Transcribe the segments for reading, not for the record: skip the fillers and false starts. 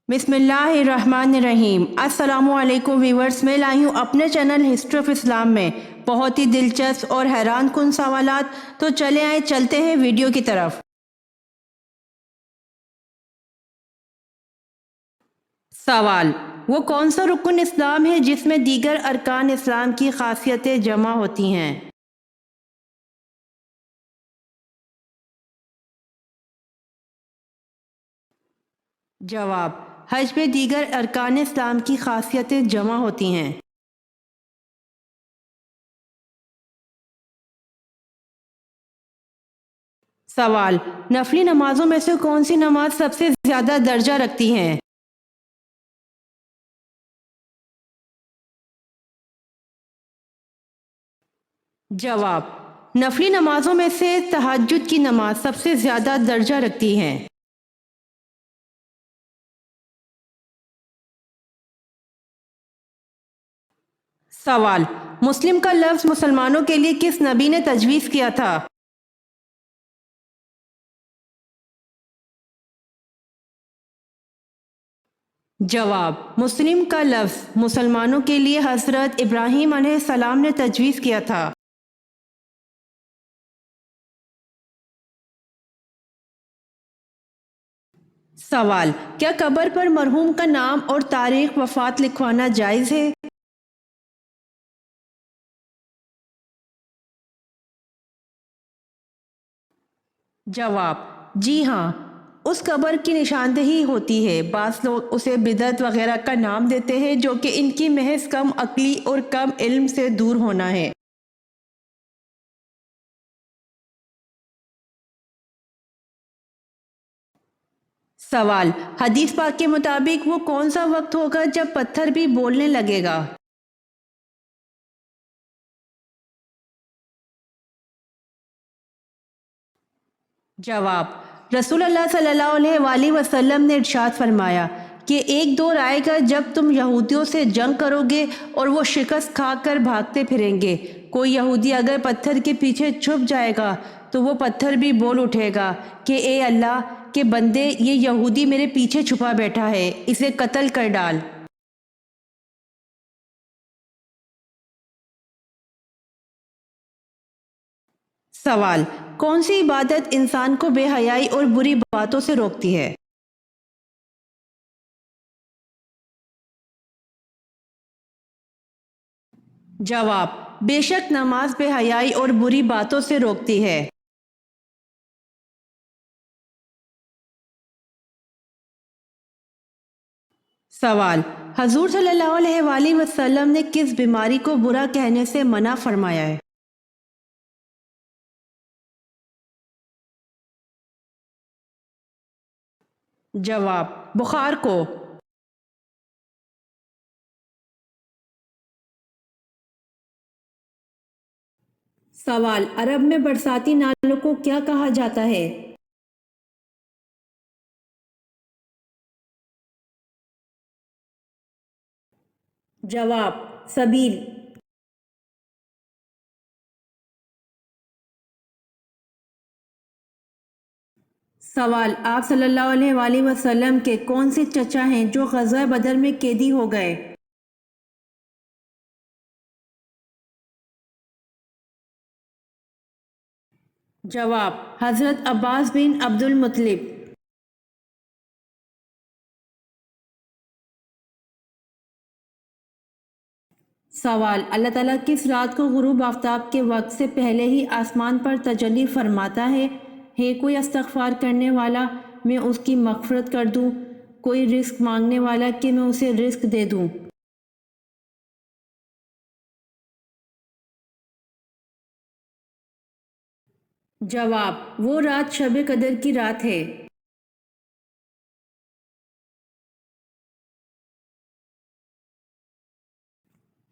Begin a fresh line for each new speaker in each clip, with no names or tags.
بسم اللہ الرحمن الرحیم۔ السلام علیکم ویورز، میں لائی ہوں اپنے چینل ہسٹری آف اسلام میں بہت ہی دلچسپ اور حیران کن سوالات۔ تو چلتے ہیں ویڈیو کی طرف۔ سوال: وہ کون سا رکن اسلام ہے جس میں دیگر ارکان اسلام کی خاصیتیں جمع ہوتی ہیں؟ جواب: حج میں دیگر ارکان اسلام کی خاصیتیں جمع ہوتی ہیں۔ سوال: نفلی نمازوں میں سے کون سی نماز سب سے زیادہ درجہ رکھتی ہے؟ جواب: نفلی نمازوں میں سے تہجد کی نماز سب سے زیادہ درجہ رکھتی ہے۔ سوال: مسلم کا لفظ مسلمانوں کے لیے کس نبی نے تجویز کیا تھا؟ جواب: مسلم کا لفظ مسلمانوں کے لیے حضرت ابراہیم علیہ السلام نے تجویز کیا تھا۔ سوال: کیا قبر پر مرحوم کا نام اور تاریخ وفات لکھوانا جائز ہے؟ جواب: جی ہاں، اس قبر کی نشاندہی ہوتی ہے۔ بعض لوگ اسے بدعت وغیرہ کا نام دیتے ہیں، جو کہ ان کی محض کم عقلی اور کم علم سے دور ہونا ہے۔ سوال: حدیث پاک کے مطابق وہ کون سا وقت ہوگا جب پتھر بھی بولنے لگے گا؟ جواب: رسول اللہ صلی اللہ علیہ وآلہ وسلم نے ارشاد فرمایا کہ ایک دور آئے گا جب تم یہودیوں سے جنگ کرو گے اور وہ شکست کھا کر بھاگتے پھریں گے۔ کوئی یہودی اگر پتھر کے پیچھے چھپ جائے گا تو وہ پتھر بھی بول اٹھے گا کہ اے اللہ کے بندے، یہ یہودی میرے پیچھے چھپا بیٹھا ہے، اسے قتل کر ڈال۔ سوال: کون سی عبادت انسان کو بے حیائی اور بری باتوں سے روکتی ہے؟ جواب: بے شک نماز بے حیائی اور بری باتوں سے روکتی ہے۔ سوال: حضور صلی اللہ علیہ وآلہ وسلم نے کس بیماری کو برا کہنے سے منع فرمایا ہے؟ جواب: بخار کو۔ سوال: عرب میں برساتی نالوں کو کیا کہا جاتا ہے؟ جواب: سبیل۔ سوال: آپ صلی اللہ علیہ وآلہ وسلم کے کون سے چچا ہیں جو غزوہ بدر میں قیدی ہو گئے؟ جواب: حضرت عباس بن عبد المطلب۔ سوال: اللہ تعالیٰ کس رات کو غروب آفتاب کے وقت سے پہلے ہی آسمان پر تجلی فرماتا ہے کوئی استغفار کرنے والا، میں اس کی مغفرت کر دوں، کوئی رزق مانگنے والا کہ میں اسے رزق دے دوں۔ جواب: وہ رات شب قدر کی رات ہے۔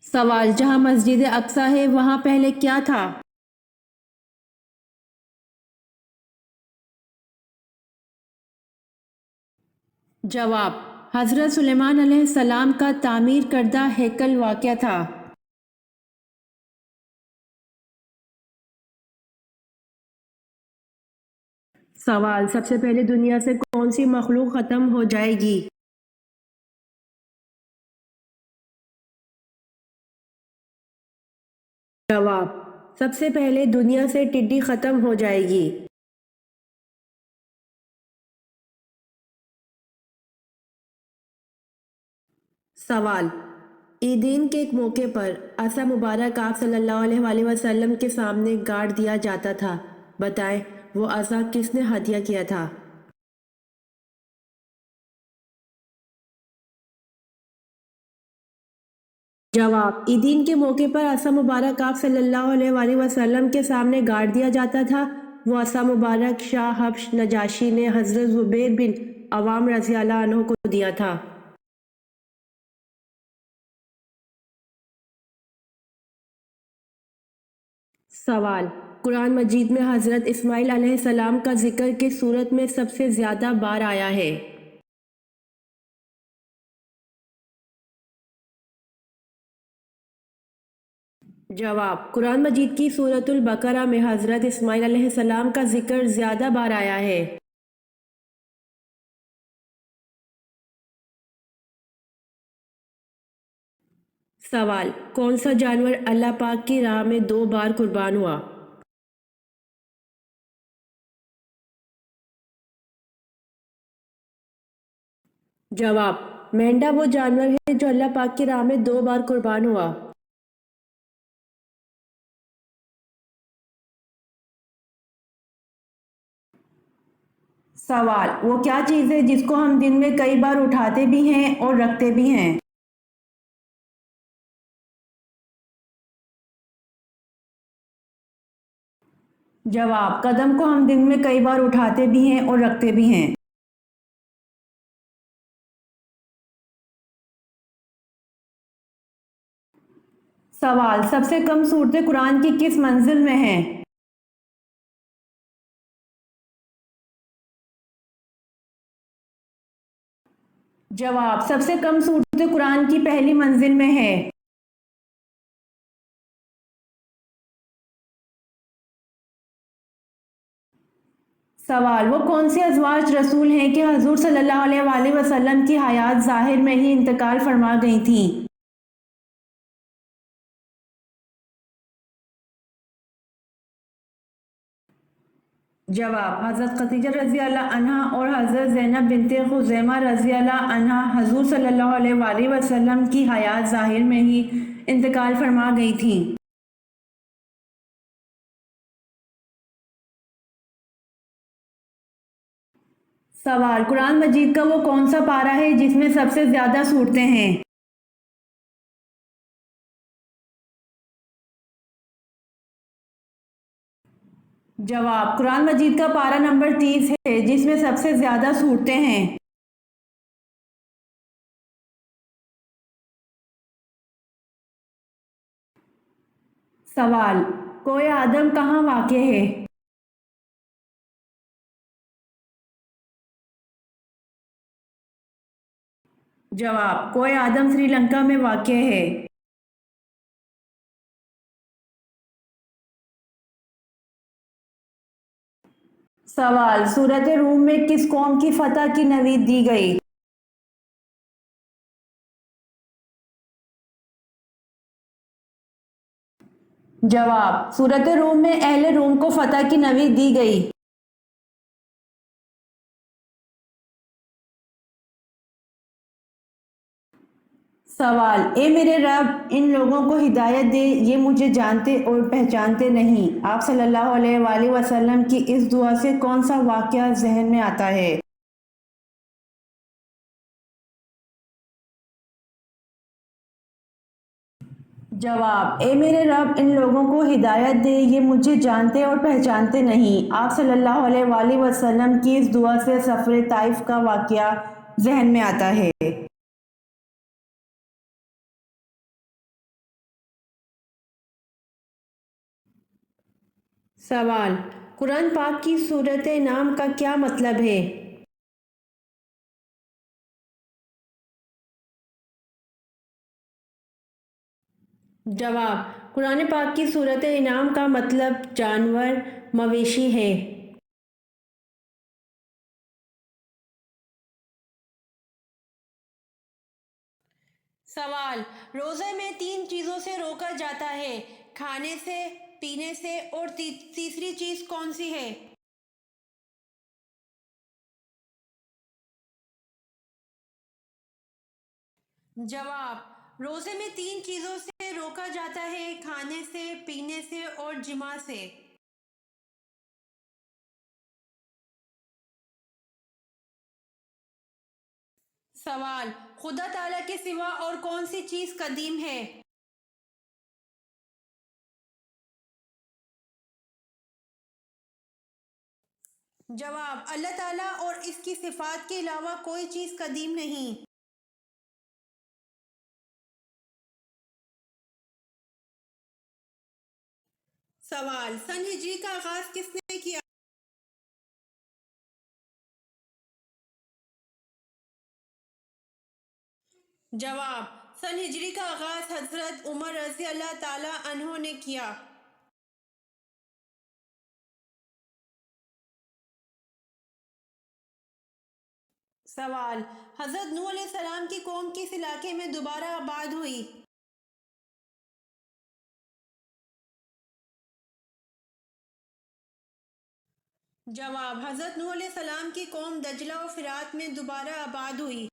سوال: جہاں مسجد اقصی ہے وہاں پہلے کیا تھا؟ جواب: حضرت سلیمان علیہ السلام کا تعمیر کردہ ہیکل واقع تھا۔ سوال: سب سے پہلے دنیا سے کون سی مخلوق ختم ہو جائے گی؟ سب سے پہلے دنیا سے ٹڈی ختم ہو جائے گی۔ سوال: عیدین کے ایک موقع پر عصا مبارک آپ صلی اللہ علیہ وآلہ وسلم کے سامنے گاڑ دیا جاتا تھا، بتائیں وہ عصا کس نے ہدیہ کیا تھا؟ جواب: عیدین کے موقع پر عصا مبارک آپ صلی اللہ علیہ وآلہ وسلم کے سامنے گاڑ دیا جاتا تھا۔ وہ عصا مبارک شاہ حبش نجاشی نے حضرت زبیر بن عوام رضی اللہ عنہ کو دیا تھا۔ سوال: قرآن مجید میں حضرت اسماعیل علیہ السلام کا ذکر کس سورت میں سب سے زیادہ بار آیا ہے؟ جواب: قرآن مجید کی سورۃ البقرہ میں حضرت اسماعیل علیہ السلام کا ذکر زیادہ بار آیا ہے۔ سوال: کون سا جانور اللہ پاک کی راہ میں 2 بار قربان ہوا؟ جواب: مینڈا وہ جانور ہے جو اللہ پاک کی راہ میں 2 بار قربان ہوا۔ سوال: وہ کیا چیز ہے جس کو ہم دن میں کئی بار اٹھاتے بھی ہیں اور رکھتے بھی ہیں؟ جواب: قدم کو ہم دن میں کئی بار اٹھاتے بھی ہیں اور رکھتے بھی ہیں۔ سوال: سب سے کم صورتیں قرآن کی کس منزل میں ہیں؟ جواب: سب سے کم صورتیں قرآن کی پہلی منزل میں ہے۔ سوال: وہ کون سے ازواج رسول ہیں کہ حضور صلی اللہ علیہ وآلہ وسلم کی حیات ظاہر میں ہی انتقال فرما گئی تھیں؟ جواب: حضرت خدیجہ رضی اللہ عنہا اور حضرت زینب بنت خزیمہ رضی اللہ عنہا حضور صلی اللہ علیہ وآلہ وسلم کی حیات ظاہر میں ہی انتقال فرما گئی تھیں۔ سوال: قرآن مجید کا وہ کون سا پارہ ہے جس میں سب سے زیادہ صورتیں ہیں؟ جواب: قرآن مجید کا پارہ نمبر 30 ہے جس میں سب سے زیادہ صورتیں ہیں۔ سوال: کوہ آدم کہاں واقع ہے؟ جواب: کوہ آدم سری لنکا میں واقع ہے۔ سوال: سورۃ روم میں کس قوم کی فتح کی نوید دی گئی؟ جواب: سورۃ روم میں اہل روم کو فتح کی نوید دی گئی۔ سوال: اے میرے رب ان لوگوں کو ہدایت دے، یہ مجھے جانتے اور پہچانتے نہیں۔ آپ صلی اللہ علیہ وآلہ وسلم کی اس دعا سے کون سا واقعہ ذہن میں آتا ہے؟ جواب: اے میرے رب ان لوگوں کو ہدایت دے، یہ مجھے جانتے اور پہچانتے نہیں۔ آپ صلی اللہ علیہ وآلہ وسلم کی اس دعا سے سفر طائف کا واقعہ ذہن میں آتا ہے۔ سوال: قرآن پاک کی سورۃ انعام کا کیا مطلب ہے؟ جواب: قرآن پاک کی سورۃ انعام کا مطلب جانور، مویشی ہے۔ سوال: روزے میں 3 چیزوں سے روکا جاتا ہے، کھانے سے، پینے سے، اور تیسری چیز کون سی ہے؟ جواب، روزے میں 3 چیزوں سے روکا جاتا ہے: کھانے سے، پینے سے اور جماع سے۔ سوال، خدا تعالیٰ کے سوا اور کون سی چیز قدیم ہے؟ جواب، اللہ تعالیٰ اور اس کی صفات کے علاوہ کوئی چیز قدیم نہیں۔ سوال، سن ہجری کا آغاز کس نے کیا؟ جواب، سن ہجری کا آغاز حضرت عمر رضی اللہ تعالی عنہ نے کیا۔ سوال، حضرت نوح علیہ السلام کی قوم کس علاقے میں دوبارہ آباد ہوئی؟ جواب، حضرت نوح علیہ السلام کی قوم دجلہ و فرات میں دوبارہ آباد ہوئی۔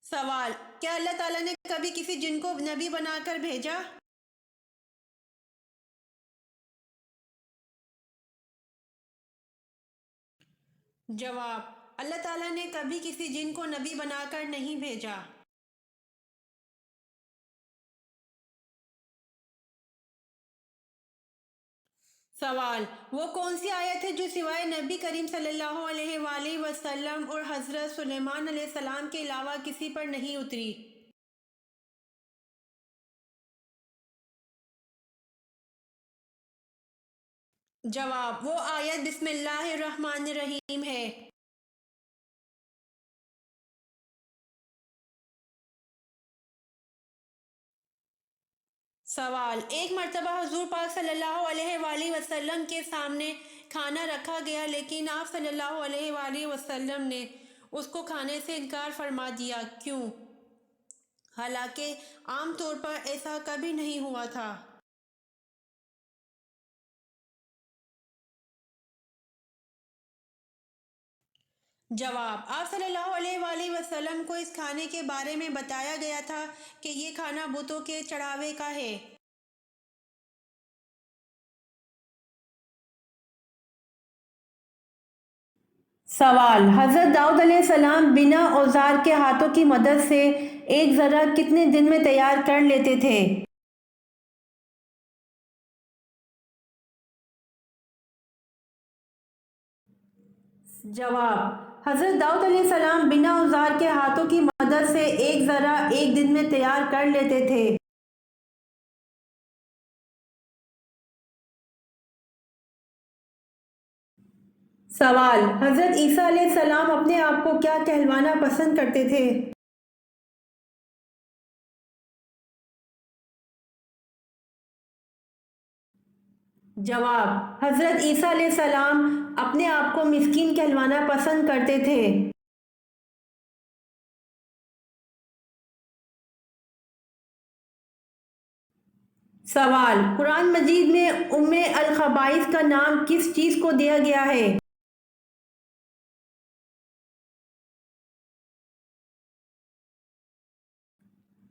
سوال، کیا اللہ تعالیٰ نے کبھی کسی جن کو نبی بنا کر بھیجا؟ جواب، اللہ تعالیٰ نے کبھی کسی جن کو نبی بنا کر نہیں بھیجا۔ سوال، وہ کون سی آیت ہے جو سوائے نبی کریم صلی اللہ علیہ وآلہ وسلم اور حضرت سلیمان علیہ السلام کے علاوہ کسی پر نہیں اتری؟ جواب، وہ آیت بسم اللہ الرحمن الرحیم ہے۔ سوال، ایک مرتبہ حضور پاک صلی اللہ علیہ وآلہ وسلم کے سامنے کھانا رکھا گیا، لیکن آپ صلی اللہ علیہ وآلہ وسلم نے اس کو کھانے سے انکار فرما دیا، کیوں؟ حالانکہ عام طور پر ایسا کبھی نہیں ہوا تھا۔ جواب، آپ صلی اللہ علیہ وآلہ وسلم کو اس کھانے کے بارے میں بتایا گیا تھا کہ یہ کھانا بتوں کے چڑھاوے کا ہے۔ سوال، حضرت داؤد علیہ السلام بنا اوزار کے ہاتھوں کی مدد سے ایک ذرہ کتنے دن میں تیار کر لیتے تھے؟ جواب، حضرت داؤد علیہ السلام بنا اوزار کے ہاتھوں کی مدد سے ایک ذرہ ایک دن میں تیار کر لیتے تھے۔ سوال، حضرت عیسیٰ علیہ السلام اپنے آپ کو کیا کہلوانا پسند کرتے تھے؟ جواب، حضرت عیسیٰ علیہ السلام اپنے آپ کو مسکین کہلوانا پسند کرتے تھے۔ سوال، قرآن مجید میں ام الخبائث کا نام کس چیز کو دیا گیا ہے؟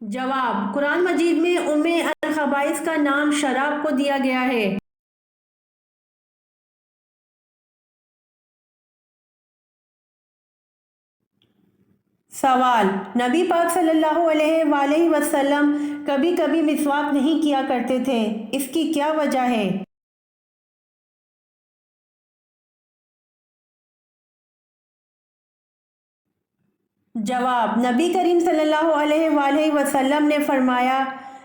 جواب، قرآن مجید میں ام الخبائث کا نام شراب کو دیا گیا ہے۔ سوال، نبی پاک صلی اللہ علیہ وآلہ وسلم کبھی کبھی مسواک نہیں کیا کرتے تھے، اس کی کیا وجہ ہے؟ جواب، نبی کریم صلی اللہ علیہ وآلہ وسلم نے فرمایا،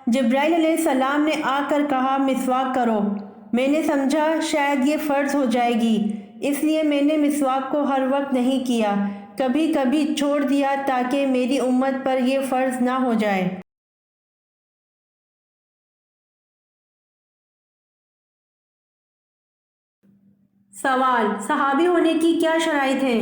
جبرائیل علیہ السلام نے آ کر کہا مسواک کرو، میں نے سمجھا شاید یہ فرض ہو جائے گی، اس لیے میں نے مسواک کو ہر وقت نہیں کیا، کبھی کبھی چھوڑ دیا تاکہ میری امت پر یہ فرض نہ ہو جائے۔ سوال، صحابی ہونے کی کیا شرائط ہیں؟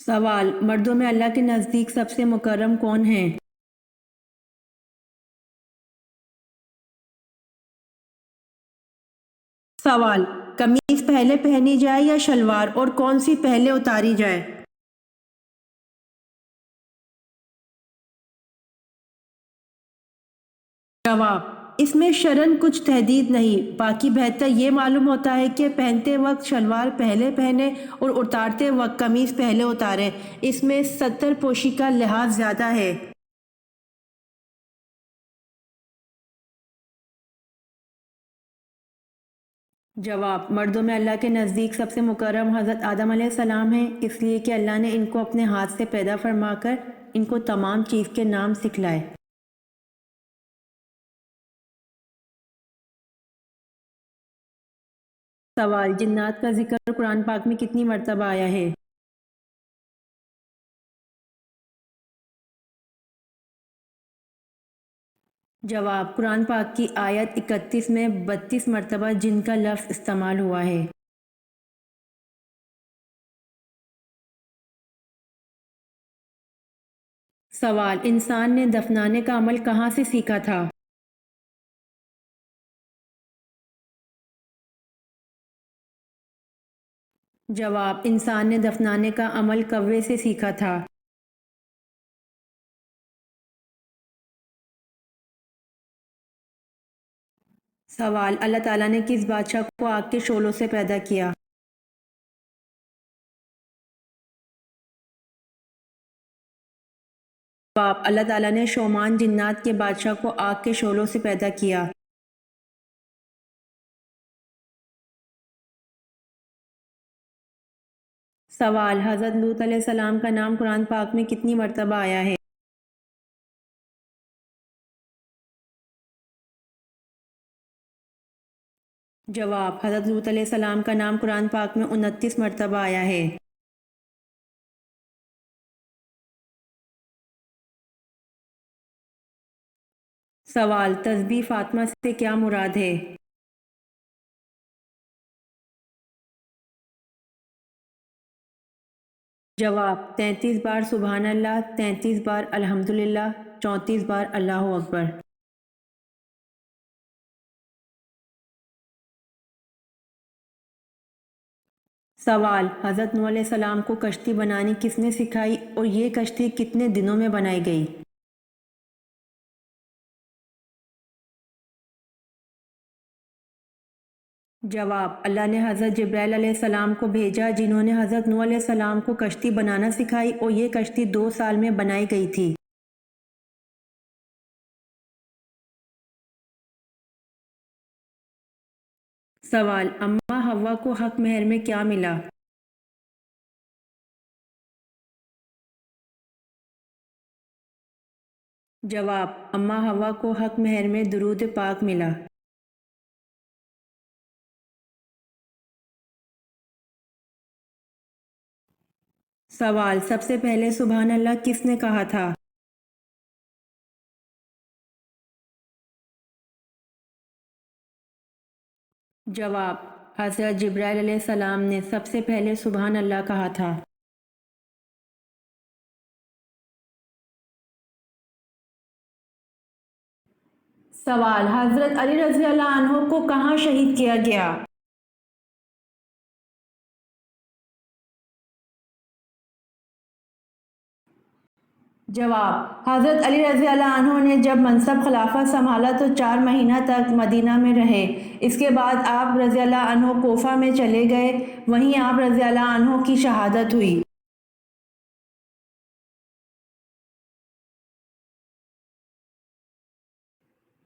سوال: مردوں میں اللہ کے نزدیک سب سے مکرم کون ہیں؟ سوال: قمیص پہلے پہنی جائے یا شلوار، اور کون سی پہلے اتاری جائے؟ جواب: اس میں شرعاً کچھ تحدید نہیں، باقی بہتر یہ معلوم ہوتا ہے کہ پہنتے وقت شلوار پہلے پہنے اور اتارتے وقت قمیص پہلے اتاریں، اس میں ستر پوشی کا لحاظ زیادہ ہے۔ جواب: مردوں میں اللہ کے نزدیک سب سے مکرم حضرت آدم علیہ السلام ہیں، اس لیے کہ اللہ نے ان کو اپنے ہاتھ سے پیدا فرما کر ان کو تمام چیز کے نام سکھلائے۔ سوال: جنات کا ذکر قرآن پاک میں کتنی مرتبہ آیا ہے؟ جواب: قرآن پاک کی آیت 31 میں 32 مرتبہ جن کا لفظ استعمال ہوا ہے۔ سوال: انسان نے دفنانے کا عمل کہاں سے سیکھا تھا؟ جواب: انسان نے دفنانے کا عمل کوے سے سیکھا تھا۔ سوال: اللہ تعالیٰ نے کس بادشاہ کو آگ کے شعلوں سے پیدا کیا؟ جواب: اللہ تعالیٰ نے شومان جنات کے بادشاہ کو آگ کے شعلوں سے پیدا کیا۔ سوال: حضرت لوط علیہ السلام کا نام قرآن پاک میں کتنی مرتبہ آیا ہے؟ جواب: حضرت لوط علیہ السلام کا نام قرآن پاک میں 29 مرتبہ آیا ہے۔ سوال: تسبیح فاطمہ سے کیا مراد ہے؟ جواب: 33 بار سبحان اللہ، 33 بار الحمدللہ، 34 بار اللہ اکبر۔ سوال: حضرت نوح علیہ السلام کو کشتی بنانی کس نے سکھائی اور یہ کشتی کتنے دنوں میں بنائی گئی؟ جواب: اللہ نے حضرت جبرائیل علیہ السلام کو بھیجا جنہوں نے حضرت نوح علیہ السلام کو کشتی بنانا سکھائی اور یہ کشتی 2 سال میں بنائی گئی تھی۔ سوال: اماں حوا کو حق مہر میں کیا ملا؟ جواب: اماں حوا کو حق مہر میں درود پاک ملا۔ سوال: سب سے پہلے سبحان اللہ کس نے کہا تھا؟ جواب: حضرت جبرائیل علیہ السلام نے سب سے پہلے سبحان اللہ کہا تھا۔ سوال: حضرت علی رضی اللہ عنہ کو کہاں شہید کیا گیا؟ جواب: حضرت علی رضی اللہ عنہ نے جب منصب خلافت سنبھالا تو 4 مہینہ تک مدینہ میں رہے، اس کے بعد آپ رضی اللہ عنہ کوفہ میں چلے گئے، وہیں آپ رضی اللہ عنہ کی شہادت ہوئی۔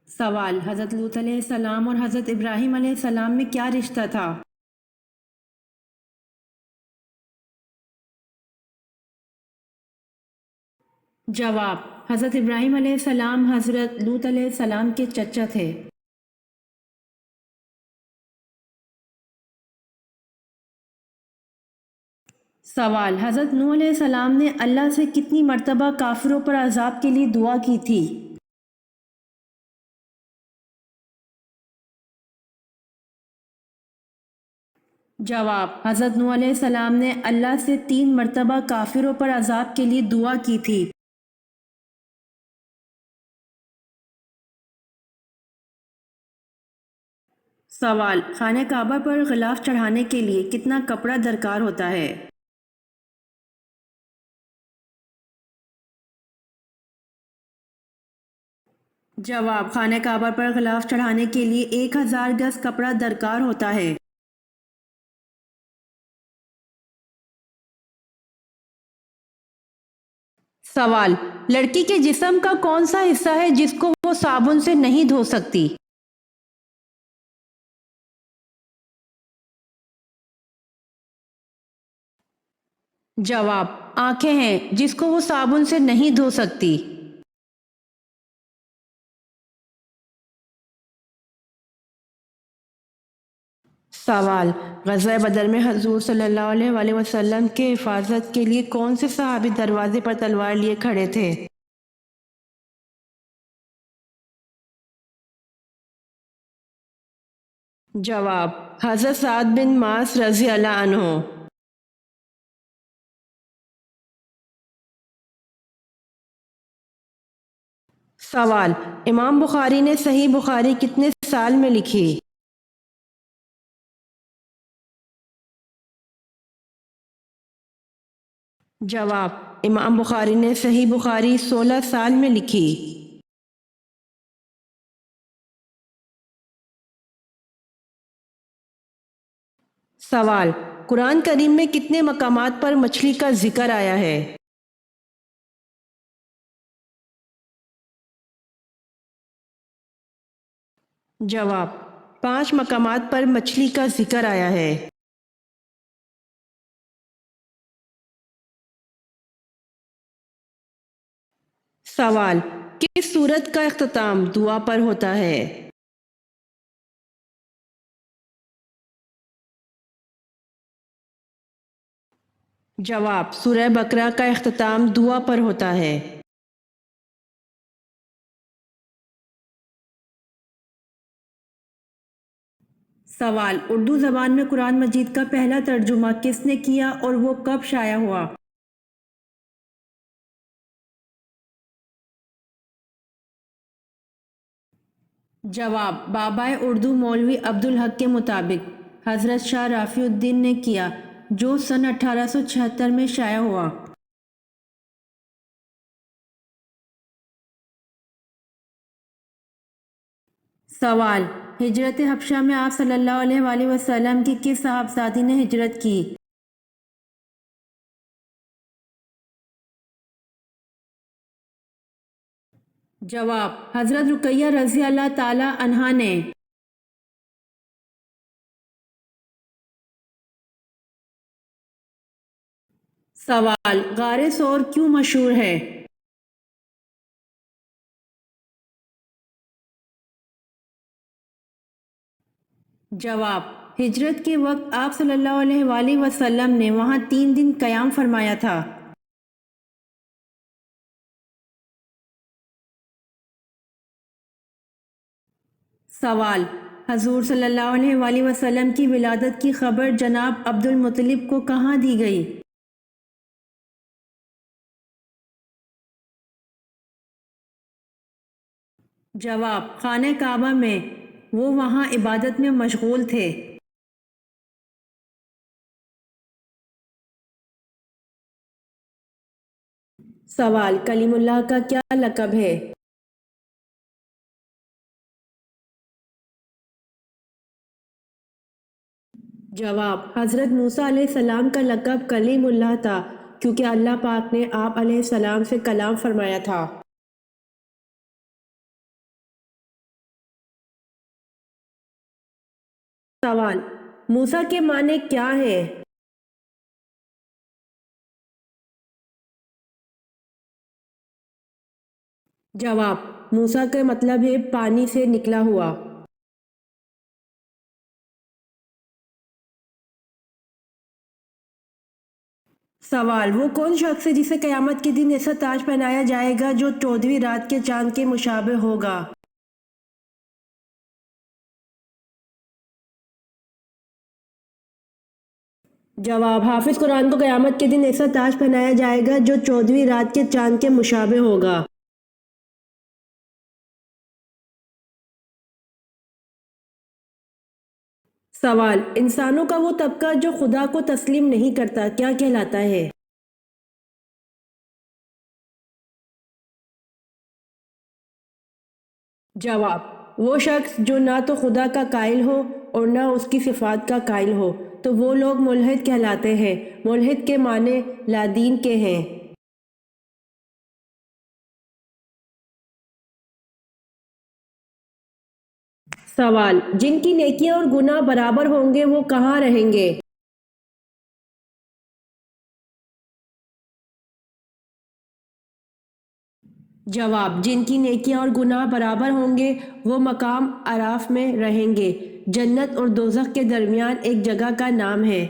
سوال: حضرت لوط علیہ السلام اور حضرت ابراہیم علیہ السلام میں کیا رشتہ تھا؟ جواب: حضرت ابراہیم علیہ السلام حضرت لوط علیہ السلام کے چچا تھے۔ سوال: حضرت نوح علیہ السلام نے اللہ سے کتنی مرتبہ کافروں پر عذاب کے لیے دعا کی تھی؟ جواب: حضرت نوح علیہ السلام نے اللہ سے 3 مرتبہ کافروں پر عذاب کے لیے دعا کی تھی۔ سوال: خانہ کعبہ پر غلاف چڑھانے کے لیے کتنا کپڑا درکار ہوتا ہے؟ جواب: خانہ کعبہ پر غلاف چڑھانے کے لیے 1000 گز کپڑا درکار ہوتا ہے۔ سوال: لڑکی کے جسم کا کون سا حصہ ہے جس کو وہ صابن سے نہیں دھو سکتی؟ جواب: آنکھیں ہیں جس کو وہ صابن سے نہیں دھو سکتی۔ سوال: غزوہ بدر میں حضور صلی اللہ علیہ وآلہ وسلم کے حفاظت کے لیے کون سے صحابی دروازے پر تلوار لیے کھڑے تھے؟ جواب: حضرت سعد بن معاذ رضی اللہ عنہ۔ سوال: امام بخاری نے صحیح بخاری کتنے سال میں لکھی؟ جواب: امام بخاری نے صحیح بخاری 16 سال میں لکھی۔ سوال: قرآن کریم میں کتنے مقامات پر مچھلی کا ذکر آیا ہے؟ جواب: 5 مقامات پر مچھلی کا ذکر آیا ہے۔ سوال: کس سورت کا اختتام دعا پر ہوتا ہے؟ جواب: سورہ بقرہ کا اختتام دعا پر ہوتا ہے۔ سوال: اردو زبان میں قرآن مجید کا پہلا ترجمہ کس نے کیا اور وہ کب شائع ہوا؟ جواب: بابائے اردو مولوی عبدالحق کے مطابق حضرت شاہ رافع الدین نے کیا، جو سن 1876 میں شائع ہوا۔ سوال: ہجرت حبشہ میں آپ صلی اللہ علیہ وآلہ وسلم کی کس صاحبزادی نے ہجرت کی؟ جواب: حضرت رقیہ رضی اللہ تعالی عنہا نے۔ سوال: غار ثور کیوں مشہور ہے؟ جواب: ہجرت کے وقت آپ صلی اللہ علیہ وآلہ وسلم نے وہاں 3 دن قیام فرمایا تھا۔ سوال: حضور صلی اللہ علیہ وآلہ وسلم کی ولادت کی خبر جناب عبد المطلب کو کہاں دی گئی؟ جواب: خانہ کعبہ میں، وہ وہاں عبادت میں مشغول تھے۔ سوال: کلیم اللہ کا کیا لقب ہے؟ جواب: حضرت موسیٰ علیہ السلام کا لقب کلیم اللہ تھا کیونکہ اللہ پاک نے آپ علیہ السلام سے کلام فرمایا تھا۔ سوال: موسیٰ کے معنی کیا ہے؟ جواب: موسیٰ کا مطلب ہے پانی سے نکلا ہوا۔ سوال: وہ کون شخص ہے جسے قیامت کے دن ایسا تاج پہنایا جائے گا جو 14ویں رات کے چاند کے مشابہ ہوگا؟ جواب: حافظ قرآن کو قیامت کے دن ایسا تاج پہنایا جائے گا جو 14ویں رات کے چاند کے مشابہ ہوگا۔ سوال: انسانوں کا وہ طبقہ جو خدا کو تسلیم نہیں کرتا کیا کہلاتا ہے؟ جواب: وہ شخص جو نہ تو خدا کا قائل ہو اور نہ اس کی صفات کا قائل ہو تو وہ لوگ ملحد کہلاتے ہیں۔ ملحد کے معنی لادین کے ہیں۔ سوال: جن کی نیکیاں اور گناہ برابر ہوں گے وہ کہاں رہیں گے؟ جواب: جن کی نیکیاں اور گناہ برابر ہوں گے وہ مقام اعراف میں رہیں گے۔ جنت اور دوزخ کے درمیان ایک جگہ کا نام ہے۔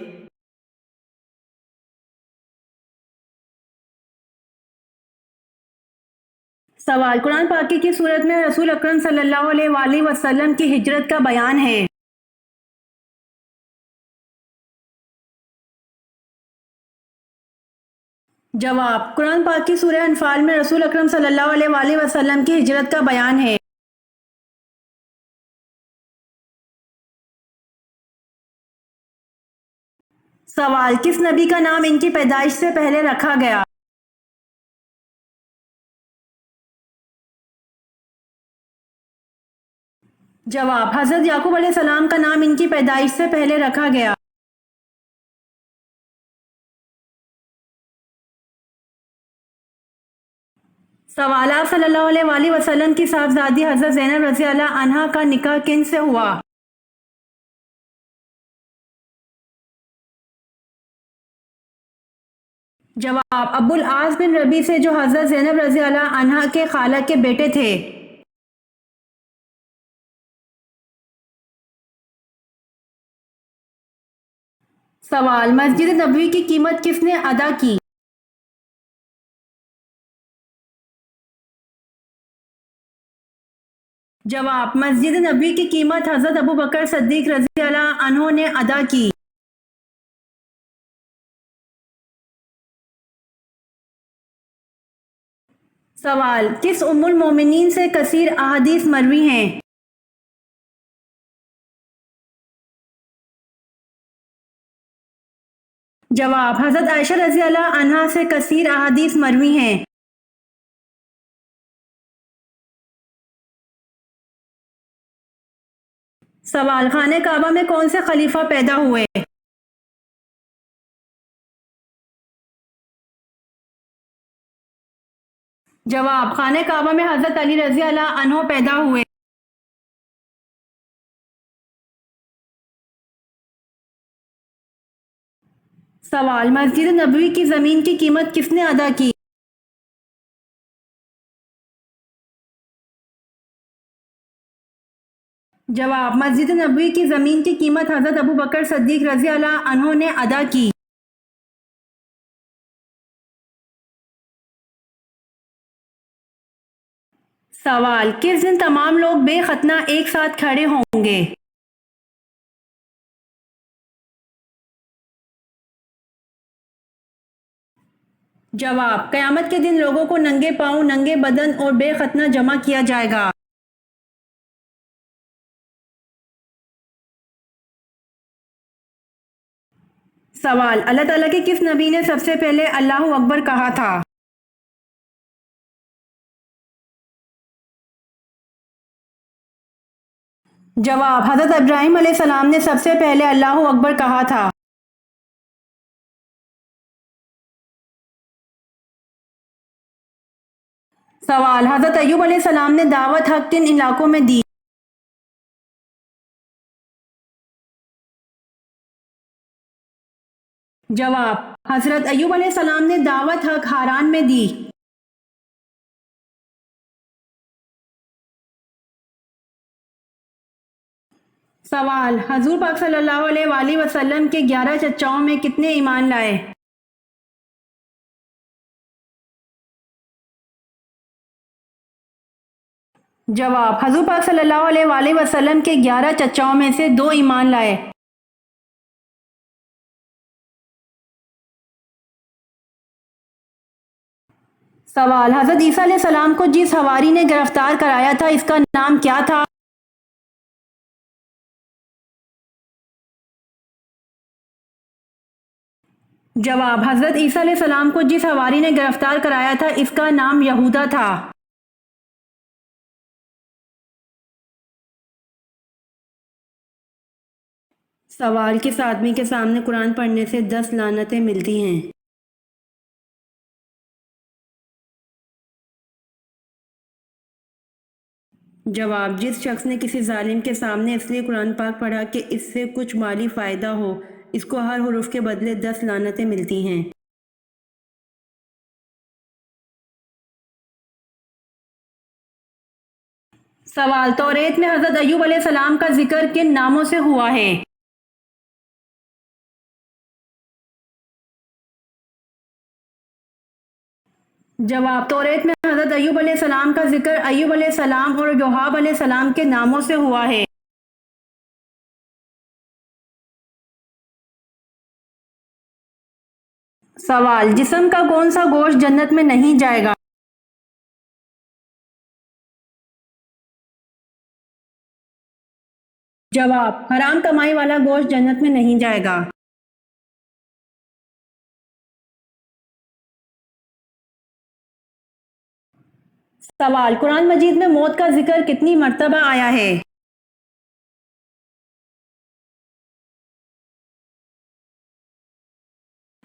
سوال: قرآن پاک کی کس صورت میں رسول اکرم صلی اللہ علیہ وآلہ وسلم کی ہجرت کا بیان ہے؟ جواب: قرآن پاک کی سورہ انفال میں رسول اکرم صلی اللہ علیہ وآلہ وسلم کی ہجرت کا بیان ہے۔ سوال: کس نبی کا نام ان کی پیدائش سے پہلے رکھا گیا؟ جواب: حضرت یعقوب علیہ السلام کا نام ان کی پیدائش سے پہلے رکھا گیا۔ سوال: آپ صلی اللہ علیہ وآلہ وسلم کی صاحبزادی حضرت زینب رضی اللہ عنہا کا نکاح کن سے ہوا؟ جواب: ابو العاص بن ربیع سے جو حضرت زینب رضی اللہ عنہا کے خالہ کے بیٹے تھے۔ سوال: مسجد نبوی کی قیمت کس نے ادا کی؟ جواب: مسجد نبوی کی قیمت حضرت ابو بکر صدیق رضی اللہ عنہ نے ادا کی۔ سوال: کس ام المومنین سے کثیر احادیث مروی ہیں؟ جواب: حضرت عائشہ رضی اللہ عنہا سے کثیر احادیث مروی ہیں۔ سوال: خانہ کعبہ میں کون سے خلیفہ پیدا ہوئے؟ جواب: خانہ کعبہ میں حضرت علی رضی اللہ عنہ پیدا ہوئے۔ سوال: مسجد نبوی کی زمین کی قیمت کس نے ادا کی؟ جواب: مسجد نبوی کی زمین کی قیمت حضرت ابو بکر صدیق رضی اللہ عنہ نے ادا کی۔ سوال: کس دن تمام لوگ بے ختنہ ایک ساتھ کھڑے ہوں گے؟ جواب: قیامت کے دن لوگوں کو ننگے پاؤں، ننگے بدن اور بے ختنہ جمع کیا جائے گا۔ سوال: اللہ تعالیٰ کے کس نبی نے سب سے پہلے اللہ اکبر کہا تھا؟ جواب: حضرت ابراہیم علیہ السلام نے سب سے پہلے اللہ اکبر کہا تھا۔ سوال: حضرت ایوب علیہ السلام نے دعوت حق کن علاقوں میں دی؟ جواب: حضرت ایوب علیہ السلام نے دعوت حق ہاران میں دی۔ سوال: حضور پاک صلی اللہ علیہ وآلہ وسلم کے 11 چچاؤں میں کتنے ایمان لائے؟ جواب: حضور پاک صلی اللہ علیہ وآلہ وسلم کے 11 چچاؤں میں سے 2 ایمان لائے۔ سوال: حضرت عیسیٰ علیہ السلام کو جس حواری نے گرفتار کرایا تھا اس کا نام کیا تھا؟ جواب: حضرت عیسیٰ علیہ السلام کو جس حواری نے گرفتار کرایا تھا اس کا نام یہودا تھا۔ سوال: کس آدمی کے سامنے قرآن پڑھنے سے 10 لعنتیں ملتی ہیں؟ جواب: جس شخص نے کسی ظالم کے سامنے اس لیے قرآن پاک پڑھا کہ اس سے کچھ مالی فائدہ ہو، اس کو ہر حرف کے بدلے 10 لعنتیں ملتی ہیں۔ سوال: توریت میں حضرت ایوب علیہ السلام کا ذکر کن ناموں سے ہوا ہے؟ جواب: توریت میں حضرت ایوب علیہ السلام کا ذکر ایوب علیہ السلام اور یوحاب علیہ السلام کے ناموں سے ہوا ہے۔ سوال: جسم کا کون سا گوشت جنت میں نہیں جائے گا؟ جواب: حرام کمائی والا گوشت جنت میں نہیں جائے گا۔ سوال: قرآن مجید میں موت کا ذکر کتنی مرتبہ آیا ہے؟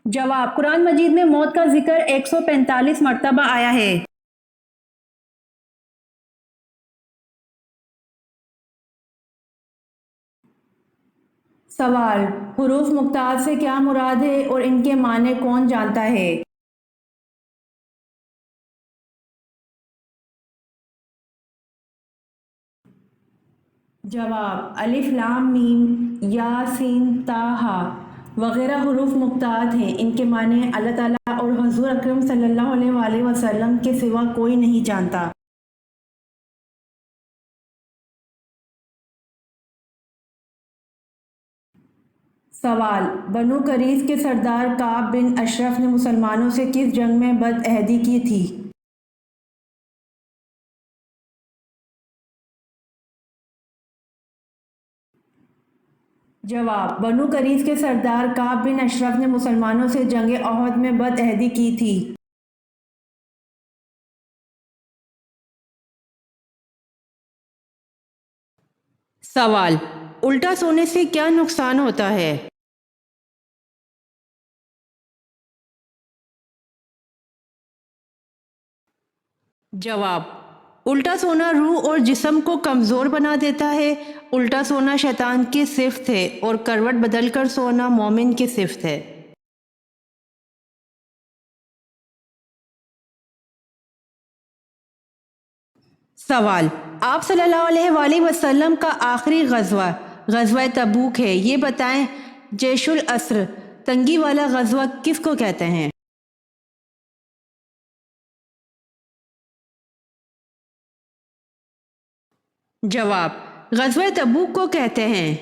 جواب: قرآن مجید میں موت کا ذکر 145 مرتبہ آیا ہے۔ سوال: حروف مقطعات سے کیا مراد ہے اور ان کے معنی کون جانتا ہے؟ جواب: الف لام میم یا سین تا ہا وغیرہ حروف مقطعات ہیں، ان کے معنی اللہ تعالیٰ اور حضور اکرم صلی اللہ علیہ وآلہ وسلم کے سوا کوئی نہیں جانتا۔ سوال: بنو قریظ کے سردار کعب بن اشرف نے مسلمانوں سے کس جنگ میں بد عہدی کی تھی؟ جواب: بنو قریظ کے سردار کعب بن اشرف نے مسلمانوں سے جنگ احد میں بد عہدی کی تھی۔ سوال: الٹا سونے سے کیا نقصان ہوتا ہے؟ جواب: الٹا سونا روح اور جسم کو کمزور بنا دیتا ہے۔ الٹا سونا شیطان کی صفت ہے اور کروٹ بدل کر سونا مومن کی صفت ہے۔ سوال: آپ صلی اللہ علیہ وآلہ وسلم کا آخری غزوہ غزوہ تبوک ہے، یہ بتائیں جیش العسر تنگی والا غزوہ کس کو کہتے ہیں؟ جواب: غزوہ تبوک کو کہتے ہیں۔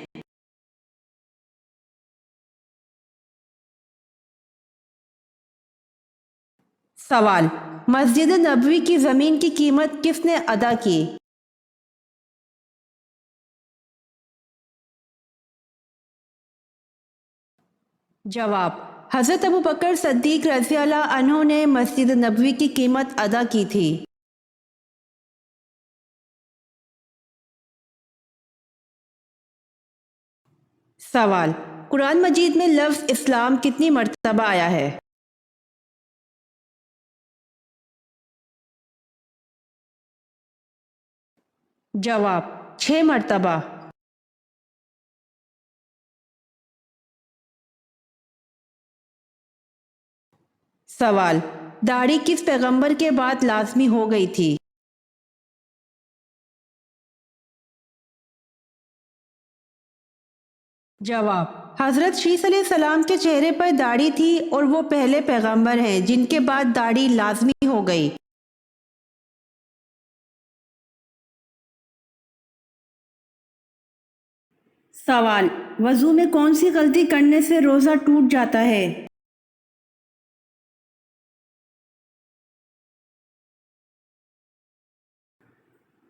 سوال: مسجد نبوی کی زمین کی قیمت کس نے ادا کی؟ جواب: حضرت ابوبکر صدیق رضی اللہ عنہ نے مسجد نبوی کی قیمت ادا کی تھی۔ سوال: قرآن مجید میں لفظ اسلام کتنی مرتبہ آیا ہے؟ جواب: 6 مرتبہ۔ سوال: داڑھی کس پیغمبر کے بعد لازمی ہو گئی تھی؟ جواب: حضرت شیس علیہ السلام کے چہرے پر داڑھی تھی اور وہ پہلے پیغمبر ہیں جن کے بعد داڑھی لازمی ہو گئی۔ سوال: وضو میں کون سی غلطی کرنے سے روزہ ٹوٹ جاتا ہے؟